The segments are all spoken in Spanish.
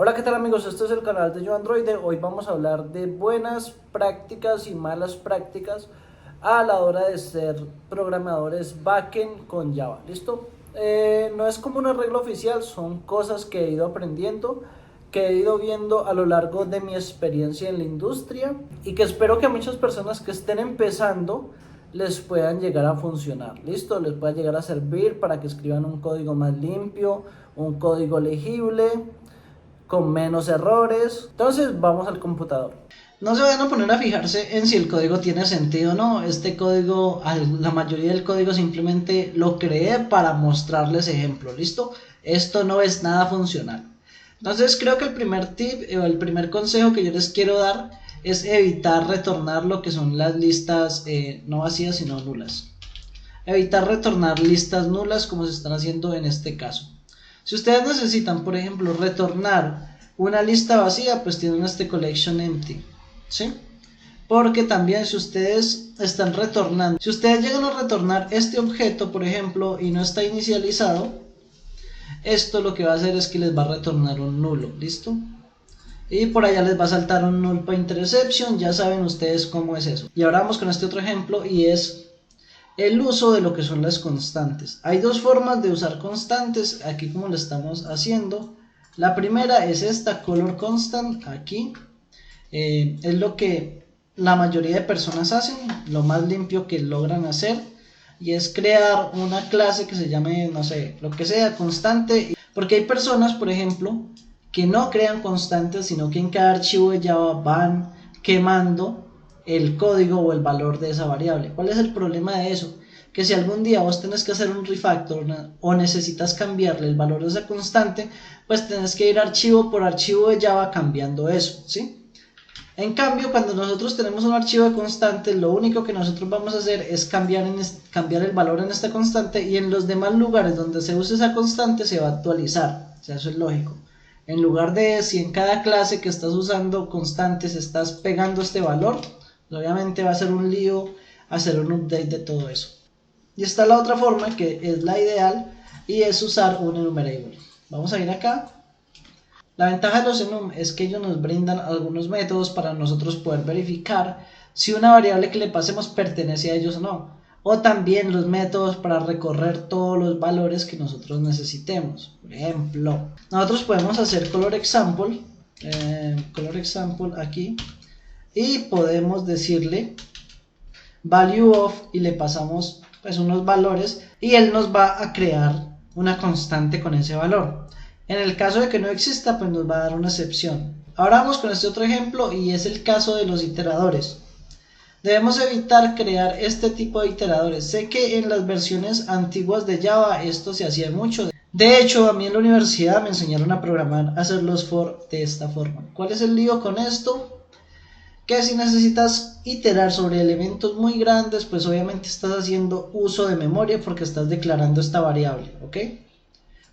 Hola, ¿qué tal amigos? Este es el canal de Yo Android. Hoy vamos a hablar de buenas prácticas y malas prácticas a la hora de ser programadores backend con Java. ¿Listo? No es como una regla oficial, son cosas que he ido aprendiendo, que he ido viendo a lo largo de mi experiencia en la industria y que espero que a muchas personas que estén empezando les puedan llegar a funcionar. ¿Listo? Les pueda llegar a servir para que escriban un código más limpio, un código legible, con menos errores. Entonces vamos al computador. No se vayan a poner a fijarse en si el código tiene sentido o no. Este código, la mayoría del código simplemente lo creé para mostrarles ejemplo. ¿Listo? Esto no es nada funcional. Entonces creo que el primer tip o el primer consejo que yo les quiero dar es evitar retornar lo que son las listas no vacías sino nulas. Evitar retornar listas nulas como se están haciendo en este caso. Si ustedes necesitan, por ejemplo, retornar una lista vacía, pues tienen este collection empty, ¿sí? Porque también si ustedes están retornando, si ustedes llegan a retornar este objeto, por ejemplo, y no está inicializado, esto lo que va a hacer es que les va a retornar un nulo, ¿listo? Y por allá les va a saltar un null pointer exception, ya saben ustedes cómo es eso. Y ahora vamos con este otro ejemplo y es el uso de lo que son las constantes. Hay dos formas de usar constantes, aquí como lo estamos haciendo. La primera es esta, color constant, aquí. Es lo que la mayoría de personas hacen, lo más limpio que logran hacer. Y es crear una clase que se llame, no sé, lo que sea, constante. Porque hay personas, por ejemplo, que no crean constantes, sino que en cada archivo de Java van quemando el código o el valor de esa variable. ¿Cuál es el problema de eso? Que si algún día vos tenés que hacer un refactor o necesitas cambiarle el valor de esa constante, pues tenés que ir archivo por archivo de Java cambiando eso, ¿sí? En cambio, cuando nosotros tenemos un archivo de constante, lo único que nosotros vamos a hacer es cambiar el valor en esta constante y en los demás lugares donde se use esa constante se va a actualizar. O sea, eso es lógico. En lugar de si en cada clase que estás usando constantes estás pegando este valor, obviamente va a ser un lío hacer un update de todo eso. Y está la otra forma que es la ideal y es usar un enumerable. Vamos a ir acá. La ventaja de los enum es que ellos nos brindan algunos métodos para nosotros poder verificar si una variable que le pasemos pertenece a ellos o no. O también los métodos para recorrer todos los valores que nosotros necesitemos. Por ejemplo, nosotros podemos hacer color example aquí y podemos decirle value of y le pasamos pues unos valores y él nos va a crear una constante con ese valor. En el caso de que no exista, pues nos va a dar una excepción. Ahora vamos con este otro ejemplo y es el caso de los iteradores. Debemos evitar crear este tipo de iteradores. Sé que en las versiones antiguas de Java esto se hacía mucho. De hecho, a mí en la universidad me enseñaron a programar, a hacer los for de esta forma. ¿Cuál es el lío con esto? Que si necesitas iterar sobre elementos muy grandes, pues obviamente estás haciendo uso de memoria porque estás declarando esta variable, ¿ok?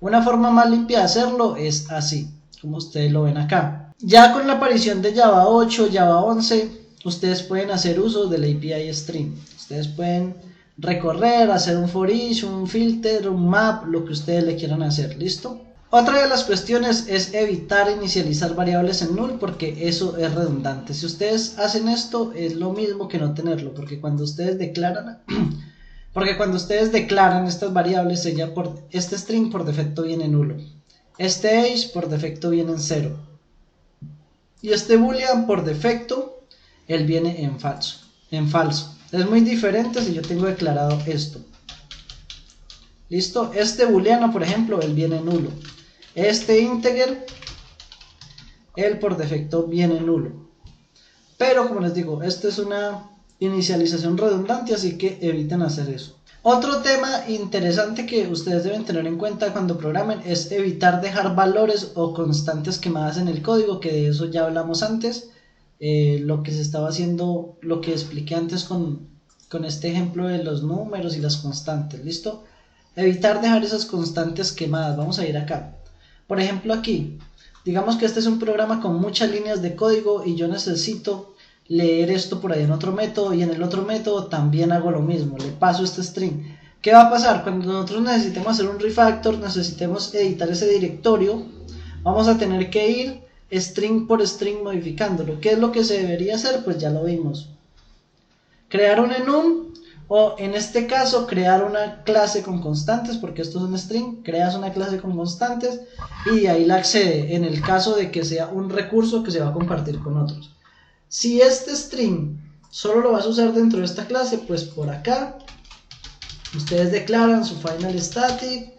Una forma más limpia de hacerlo es así, como ustedes lo ven acá. Ya con la aparición de Java 8, Java 11, ustedes pueden hacer uso del API Stream. Ustedes pueden recorrer, hacer un for each, un filter, un map, lo que ustedes le quieran hacer, ¿listo? Otra de las cuestiones es evitar inicializar variables en null porque eso es redundante. Si ustedes hacen esto es lo mismo que no tenerlo, porque cuando ustedes declaran estas variables, este string por defecto viene nulo, este age por defecto viene en 0 y este boolean por defecto él viene en falso. Es muy diferente si yo tengo declarado esto. ¿Listo? Este booleano, por ejemplo, él viene nulo. Este integer, él por defecto viene nulo. Pero como les digo, esto es una inicialización redundante, así que eviten hacer eso. Otro tema interesante que ustedes deben tener en cuenta cuando programen es evitar dejar valores o constantes quemadas en el código, que de eso ya hablamos antes. Lo que se estaba haciendo, lo que expliqué antes con este ejemplo de los números y las constantes, ¿listo? Evitar dejar esas constantes quemadas. Vamos a ir acá. Por ejemplo aquí, digamos que este es un programa con muchas líneas de código y yo necesito leer esto por ahí en otro método y en el otro método también hago lo mismo, le paso este string. ¿Qué va a pasar? Cuando nosotros necesitemos hacer un refactor, necesitemos editar ese directorio, vamos a tener que ir string por string modificándolo. ¿Qué es lo que se debería hacer? Pues ya lo vimos. Crear un enum, o en este caso crear una clase con constantes, porque esto es un string. Creas una clase con constantes y de ahí la accede en el caso de que sea un recurso que se va a compartir con otros. Si este string solo lo vas a usar dentro de esta clase, pues por acá ustedes declaran su final static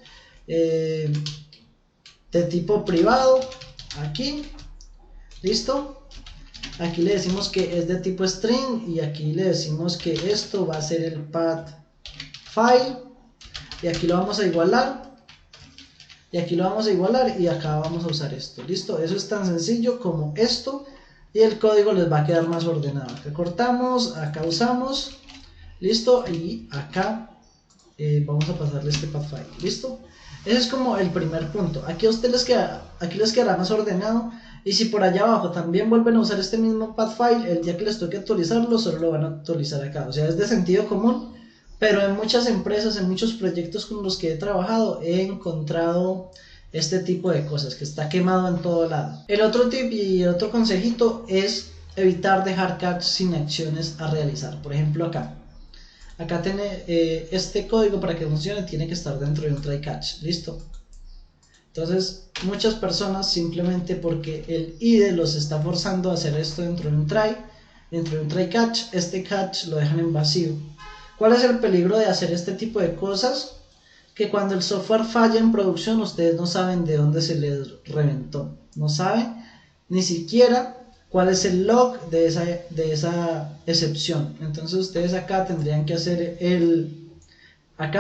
de tipo privado, aquí, listo. Aquí le decimos que es de tipo string y aquí le decimos que esto va a ser el path file y aquí lo vamos a igualar y aquí lo vamos a igualar y acá vamos a usar esto, listo. Eso es tan sencillo como esto y el código les va a quedar más ordenado. Acá cortamos, acá usamos, listo, y acá vamos a pasarle este path file, listo. Ese es como el primer punto. Aquí a ustedes les quedará más ordenado. Y si por allá abajo también vuelven a usar este mismo path file, el día que les toque actualizarlo, solo lo van a actualizar acá. O sea, es de sentido común, pero en muchas empresas, en muchos proyectos con los que he trabajado, he encontrado este tipo de cosas, que está quemado en todo lado. El otro tip y el otro consejito es evitar dejar catch sin acciones a realizar. Por ejemplo, acá tiene este código para que funcione, tiene que estar dentro de un try catch, listo. Entonces, muchas personas simplemente porque el IDE los está forzando a hacer esto dentro de un try catch, este catch lo dejan en vacío. ¿Cuál es el peligro de hacer este tipo de cosas? Que cuando el software falla en producción, ustedes no saben de dónde se les reventó, no saben ni siquiera cuál es el log de esa excepción. Entonces ustedes acá tendrían que hacer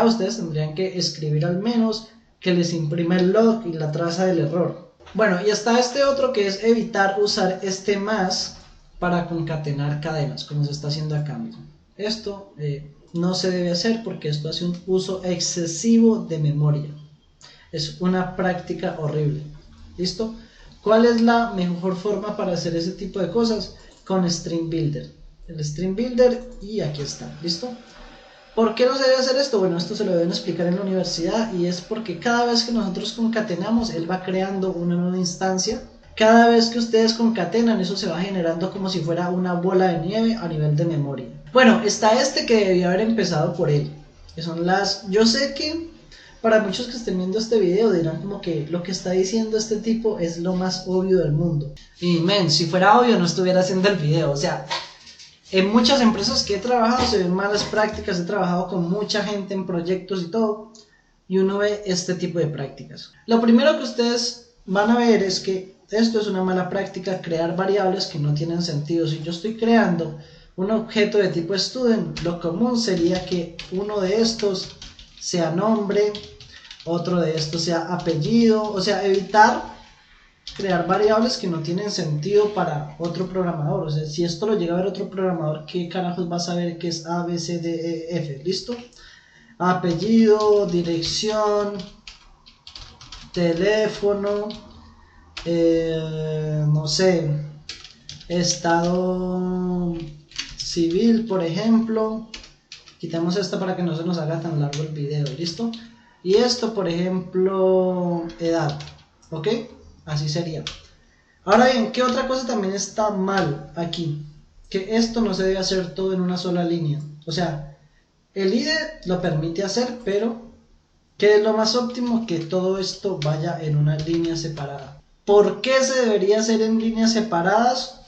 ustedes tendrían que escribir al menos que les imprime el log y la traza del error. Bueno, y está este otro que es evitar usar este más para concatenar cadenas, como se está haciendo acá mismo. Esto no se debe hacer porque esto hace un uso excesivo de memoria. Es una práctica horrible. ¿Listo? ¿Cuál es la mejor forma para hacer ese tipo de cosas? Con String Builder. El String Builder y aquí está. ¿Listo? ¿Por qué no se debe hacer esto? Bueno, esto se lo deben explicar en la universidad y es porque cada vez que nosotros concatenamos, él va creando una nueva instancia. Cada vez que ustedes concatenan, eso se va generando como si fuera una bola de nieve a nivel de memoria. Bueno, está este que debía haber empezado por él, que son yo sé que para muchos que estén viendo este video dirán como que lo que está diciendo este tipo es lo más obvio del mundo. Y si fuera obvio no estuviera haciendo el video, o sea... En muchas empresas que he trabajado se ven malas prácticas, he trabajado con mucha gente en proyectos y todo, y uno ve este tipo de prácticas. Lo primero que ustedes van a ver es que esto es una mala práctica, crear variables que no tienen sentido. Si yo estoy creando un objeto de tipo student, lo común sería que uno de estos sea nombre, otro de estos sea apellido, o sea, evitar crear variables que no tienen sentido para otro programador. O sea, si esto lo llega a ver otro programador, ¿qué carajos va a saber que es A, B, C, D, E, F? ¿Listo? Apellido, dirección, teléfono, no sé, estado civil, por ejemplo. Quitamos esto para que no se nos haga tan largo el video, ¿listo? Y esto, por ejemplo, edad, ¿ok? Así sería. Ahora bien, ¿qué otra cosa también está mal aquí? Que esto no se debe hacer todo en una sola línea. O sea, el IDE lo permite hacer, pero ¿qué es lo más óptimo? Que todo esto vaya en una línea separada. ¿Por qué se debería hacer en líneas separadas?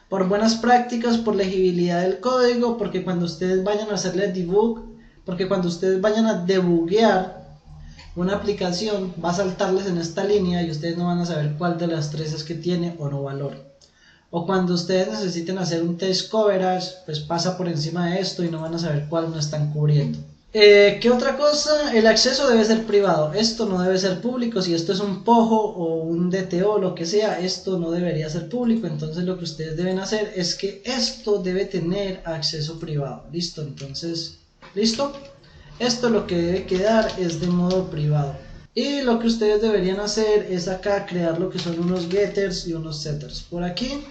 Por buenas prácticas, por legibilidad del código, porque cuando ustedes vayan a hacerle debug, porque cuando ustedes vayan a debuguear una aplicación, va a saltarles en esta línea y ustedes no van a saber cuál de las tres es que tiene o no valor. O cuando ustedes necesiten hacer un test coverage, pues pasa por encima de esto y no van a saber cuál no están cubriendo. ¿Qué otra cosa? El acceso debe ser privado. Esto no debe ser público. Si esto es un POJO o un DTO, lo que sea, esto no debería ser público. Entonces lo que ustedes deben hacer es que esto debe tener acceso privado. ¿Listo? Entonces, ¿listo? Esto lo que debe quedar es de modo privado. Y lo que ustedes deberían hacer es acá crear lo que son unos getters y unos setters. Por aquí,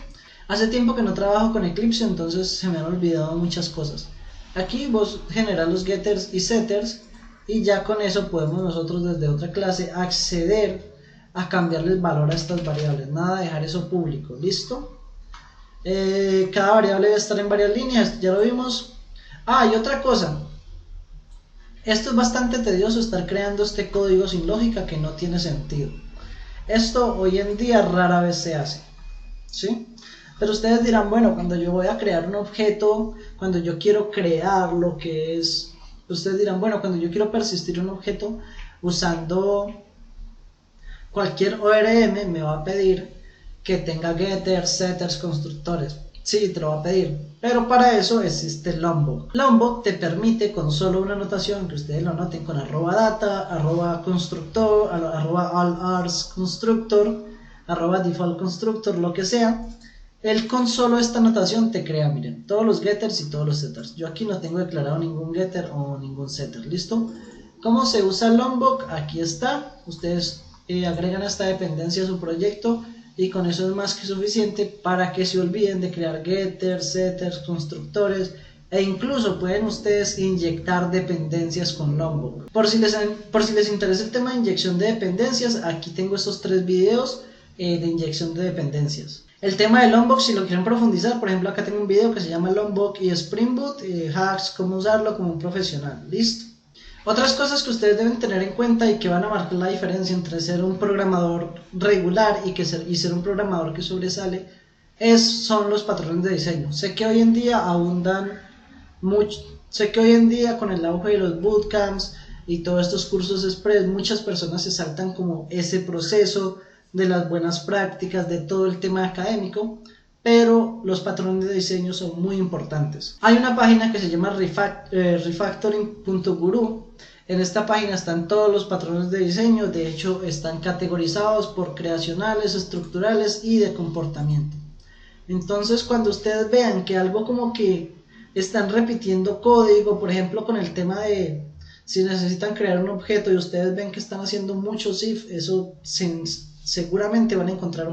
hace tiempo que no trabajo con Eclipse, entonces se me han olvidado muchas cosas. Aquí vos generas los getters y setters y ya con eso podemos nosotros desde otra clase acceder a cambiarle el valor a estas variables, nada de dejar eso público, ¿listo? Cada variable debe estar en varias líneas, ya lo vimos. Y otra cosa, esto es bastante tedioso, estar creando este código sin lógica que no tiene sentido. Esto hoy en día rara vez se hace, ¿sí? Pero ustedes dirán, bueno, cuando yo voy a crear un objeto, cuando yo quiero crear lo que es, ustedes dirán, bueno, cuando yo quiero persistir un objeto usando cualquier ORM, me va a pedir que tenga getters, setters, constructores. Sí, te lo va a pedir, pero para eso existe Lombok. Lombok te permite con solo una anotación, que ustedes lo anoten con @data, @constructor, @allArgsConstructor, @defaultConstructor, lo que sea. Él con solo esta anotación te crea, miren, todos los getters y todos los setters. Yo aquí no tengo declarado ningún getter o ningún setter, ¿listo? ¿Cómo se usa Lombok? Aquí está. Ustedes agregan esta dependencia a su proyecto y con eso es más que suficiente para que se olviden de crear getters, setters, constructores, e incluso pueden ustedes inyectar dependencias con Lombok. Por si les interesa el tema de inyección de dependencias, aquí tengo estos 3 videos de inyección de dependencias. El tema de Lombok, si lo quieren profundizar, por ejemplo acá tengo un video que se llama Lombok y Spring Boot, hacks, cómo usarlo como un profesional, listo. Otras cosas que ustedes deben tener en cuenta y que van a marcar la diferencia entre ser un programador regular y ser un programador que sobresale son los patrones de diseño. Sé que hoy en día abundan mucho, sé que hoy en día con el auge de los bootcamps y todos estos cursos express, muchas personas se saltan como ese proceso de las buenas prácticas, de todo el tema académico, pero los patrones de diseño son muy importantes. Hay una página que se llama refactoring.guru. En esta página están todos los patrones de diseño, de hecho están categorizados por creacionales, estructurales y de comportamiento. Entonces cuando ustedes vean que algo como que están repitiendo código, por ejemplo con el tema de si necesitan crear un objeto y ustedes ven que están haciendo muchos if, eso seguramente van a encontrar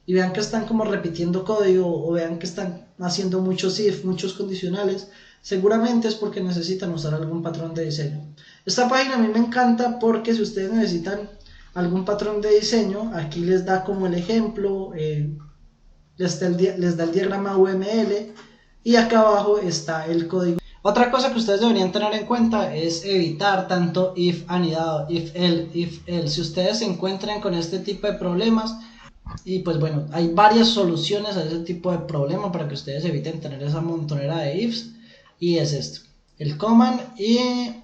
y vean que están como repitiendo código o vean que están haciendo muchos if, muchos condicionales, seguramente es porque necesitan usar algún patrón de diseño. Esta página a mí me encanta porque si ustedes necesitan algún patrón de diseño, aquí les da como el ejemplo, les da el diagrama UML y acá abajo está el código. Otra cosa que ustedes deberían tener en cuenta es evitar tanto if anidado, if else. Si ustedes se encuentran con este tipo de problemas, y pues bueno, hay varias soluciones a ese tipo de problema para que ustedes eviten tener esa montonera de ifs, y es esto, el command, y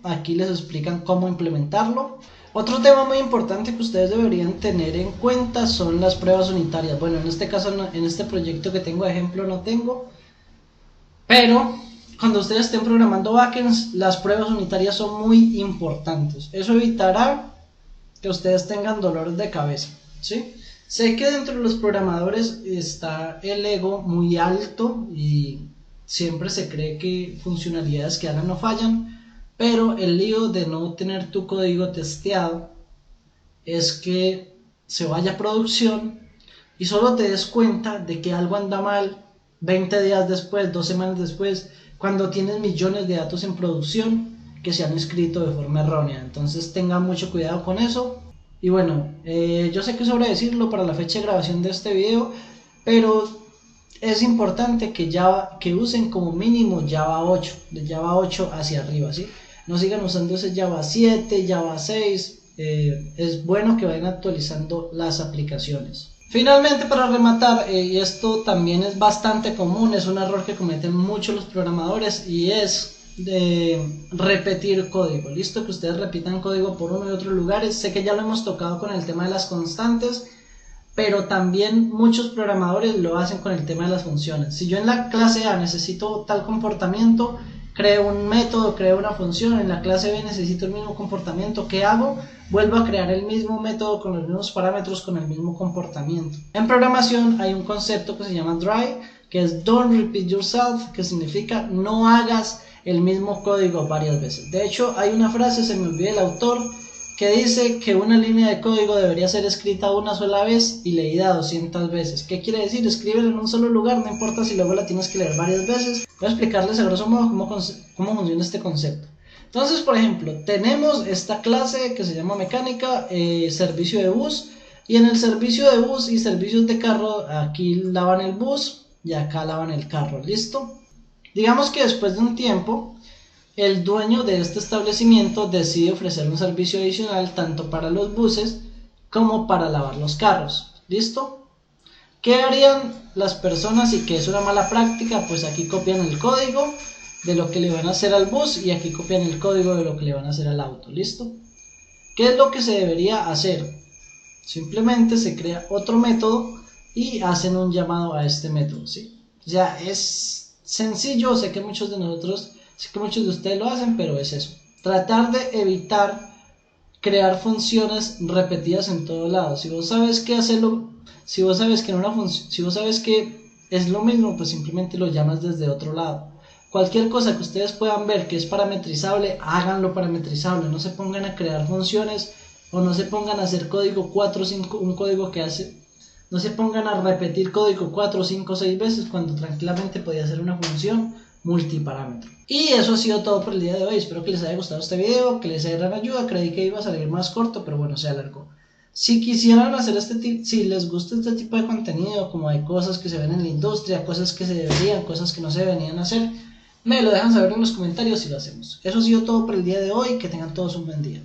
aquí les explican cómo implementarlo. Otro tema muy importante que ustedes deberían tener en cuenta son las pruebas unitarias. Bueno, en este caso, en este proyecto que tengo de ejemplo no tengo, pero cuando ustedes estén programando backends, las pruebas unitarias son muy importantes. Eso evitará que ustedes tengan dolores de cabeza, ¿sí? Sé que dentro de los programadores está el ego muy alto y siempre se cree que funcionalidades que hagan no fallan, pero el lío de no tener tu código testeado es que se vaya a producción y solo te des cuenta de que algo anda mal 20 días después, 2 semanas después, cuando tienes millones de datos en producción que se han escrito de forma errónea. Entonces tengan mucho cuidado con eso. Y bueno, yo sé que sobra decirlo para la fecha de grabación de este video, pero es importante que usen como mínimo Java 8, de Java 8 hacia arriba, ¿sí? No sigan usando ese Java 7, Java 6, es bueno que vayan actualizando las aplicaciones. Finalmente, para rematar, y esto también es bastante común, es un error que cometen muchos los programadores, y es de repetir código. Listo, que ustedes repitan código por uno y otros lugares. Sé que ya lo hemos tocado con el tema de las constantes, pero también muchos programadores lo hacen con el tema de las funciones. Si yo en la clase A necesito tal comportamiento, creo un método, creo una función. En la clase B necesito el mismo comportamiento. ¿Qué hago? Vuelvo a crear el mismo método con los mismos parámetros, con el mismo comportamiento. En programación hay un concepto que se llama DRY, que es Don't Repeat Yourself, que significa no hagas el mismo código varias veces. De hecho, hay una frase, se me olvida el autor, que dice que una línea de código debería ser escrita una sola vez y leída 200 veces. ¿Qué quiere decir? Escríbela en un solo lugar, no importa si luego la tienes que leer varias veces. Voy a explicarles a grosso modo cómo funciona este concepto. Entonces, por ejemplo, tenemos esta clase que se llama mecánica, servicio de bus. Y en el servicio de bus y servicios de carro, aquí lavan el bus y acá lavan el carro, ¿listo? Digamos que después de un tiempo, el dueño de este establecimiento decide ofrecer un servicio adicional tanto para los buses como para lavar los carros, ¿listo? ¿Qué harían las personas y que es una mala práctica? Pues aquí copian el código de lo que le van a hacer al bus y aquí copian el código de lo que le van a hacer al auto, ¿listo? ¿Qué es lo que se debería hacer? Simplemente se crea otro método y hacen un llamado a este método, ¿sí? O sea, es sencillo, sé que muchos de ustedes lo hacen, pero es eso. Tratar de evitar crear funciones repetidas en todo lado. Si vos sabes que hacerlo, si vos sabes que es lo mismo, pues simplemente lo llamas desde otro lado. Cualquier cosa que ustedes puedan ver que es parametrizable, háganlo parametrizable. No se pongan a crear funciones o no se pongan a hacer código 4 o 5, un código que hace. No se pongan a repetir código 4, 5, 6 veces cuando tranquilamente podía ser una función multiparámetro. Y eso ha sido todo por el día de hoy. Espero que les haya gustado este video, que les haya dado ayuda. Creí que iba a salir más corto, pero bueno, se alargó. Si quisieran hacer si les gusta este tipo de contenido, como hay cosas que se ven en la industria, cosas que se deberían, cosas que no se deberían hacer, me lo dejan saber en los comentarios y lo hacemos. Eso ha sido todo por el día de hoy. Que tengan todos un buen día.